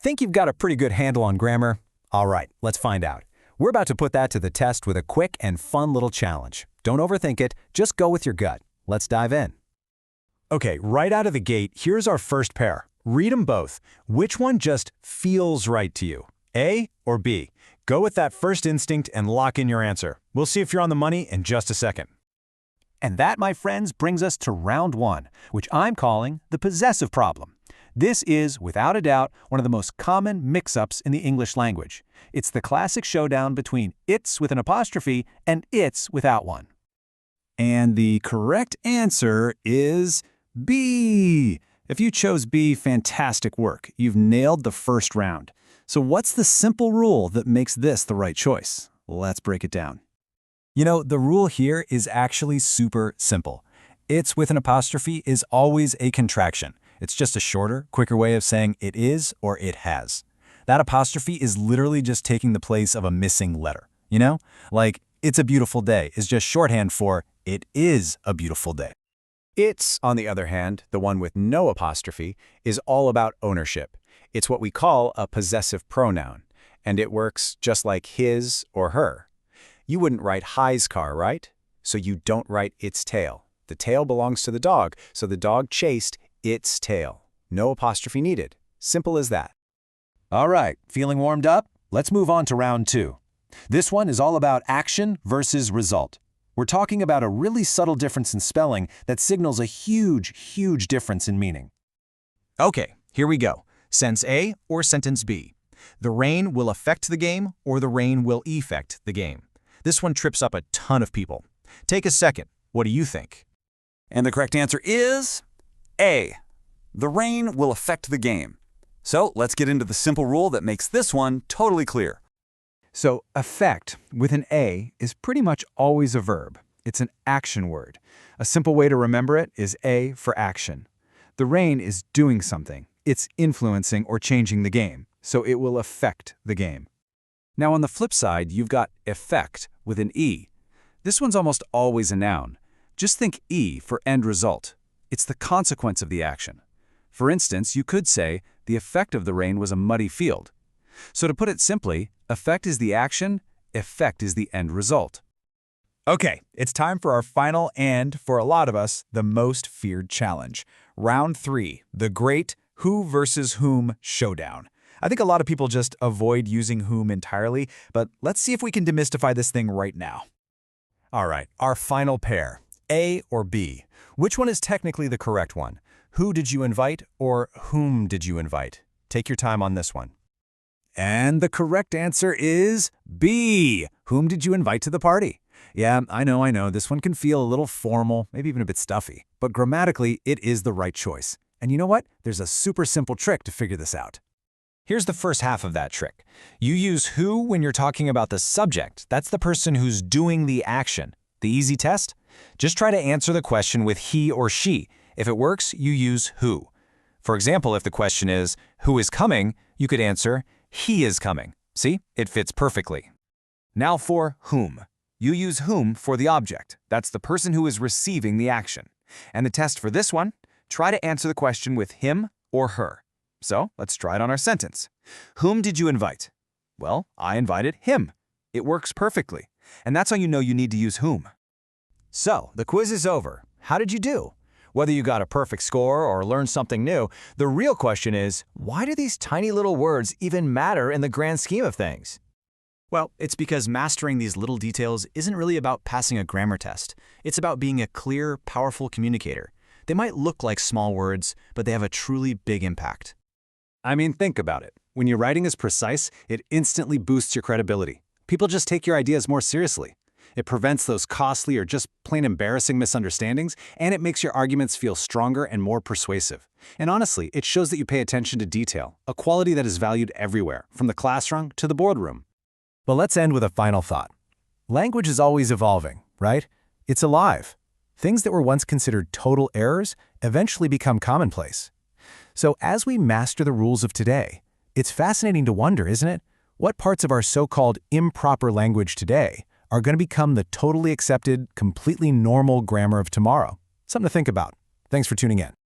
Think you've got a pretty good handle on grammar? All right, let's find out. We're about to put that to the test with a quick and fun little challenge. Don't overthink it, just go with your gut. Let's dive in. Okay, right out of the gate, here's our first pair. Read them both. Which one just feels right to you? A or B? Go with that first instinct and lock in your answer. We'll see if you're on the money in just a second. And that, my friends, brings us to round one, which I'm calling the possessive problem. This is, without a doubt, one of the most common mix-ups in the English language. It's the classic showdown between it's with an apostrophe and it's without one. And the correct answer is B. If you chose B, fantastic work. You've nailed the first round. So what's the simple rule that makes this the right choice? Let's break it down. You know, the rule here is actually super simple. It's with an apostrophe is always a contraction. It's just a shorter, quicker way of saying it is or it has. That apostrophe is literally just taking the place of a missing letter. You know? Like, it's a beautiful day is just shorthand for it is a beautiful day. It's, on the other hand, the one with no apostrophe, is all about ownership. It's what we call a possessive pronoun, and it works just like his or her. You wouldn't write Hi's car, right? So you don't write its tail. The tail belongs to the dog, so the dog chased its tail. No apostrophe needed. Simple as that. All right, feeling warmed up? Let's move on to round two. This one is all about action versus result. We're talking about a really subtle difference in spelling that signals a huge difference in meaning. Okay, here we go. Sentence A or sentence B. The rain will affect the game or the rain will effect the game. This one trips up a ton of people. Take a second. What do you think? And the correct answer is A. The rain will affect the game. So let's get into the simple rule that makes this one totally clear. So affect with an A is pretty much always a verb. It's an action word. A simple way to remember it is A for action. The rain is doing something. It's influencing or changing the game, so it will affect the game. Now on the flip side, you've got effect with an E. This one's almost always a noun. Just think E for end result. It's the consequence of the action. For instance, you could say, the effect of the rain was a muddy field. So to put it simply, effect is the action, effect is the end result. Okay, it's time for our final and, for a lot of us, the most feared challenge. Round 3, the great who versus whom showdown. I think a lot of people just avoid using whom entirely, but let's see if we can demystify this thing right now. All right, our final pair, A or B. Which one is technically the correct one? Who did you invite or whom did you invite? Take your time on this one. And the correct answer is B. Whom did you invite to the party? Yeah, I know, this one can feel a little formal, maybe even a bit stuffy, but grammatically, it is the right choice. And you know what? There's a super simple trick to figure this out. Here's the first half of that trick. You use who when you're talking about the subject. That's the person who's doing the action. The easy test? Just try to answer the question with he or she. If it works, you use who. For example, if the question is, who is coming, you could answer, he is coming. See? It fits perfectly. Now for whom. You use whom for the object. That's the person who is receiving the action. And the test for this one, try to answer the question with him or her. So let's try it on our sentence. Whom did you invite? Well, I invited him. It works perfectly. And that's how you know you need to use whom. So, the quiz is over. How did you do? Whether you got a perfect score or learned something new, the real question is, why do these tiny little words even matter in the grand scheme of things? Well, it's because mastering these little details isn't really about passing a grammar test. It's about being a clear, powerful communicator. They might look like small words, but they have a truly big impact. I mean, think about it. When your writing is precise, it instantly boosts your credibility. People just take your ideas more seriously. It prevents those costly or just plain embarrassing misunderstandings, and it makes your arguments feel stronger and more persuasive. And honestly, it shows that you pay attention to detail, a quality that is valued everywhere, from the classroom to the boardroom. But let's end with a final thought. Language is always evolving, right? It's alive. Things that were once considered total errors eventually become commonplace. So as we master the rules of today, it's fascinating to wonder, isn't it? What parts of our so-called improper language today are going to become the totally accepted, completely normal grammar of tomorrow? Something to think about. Thanks for tuning in.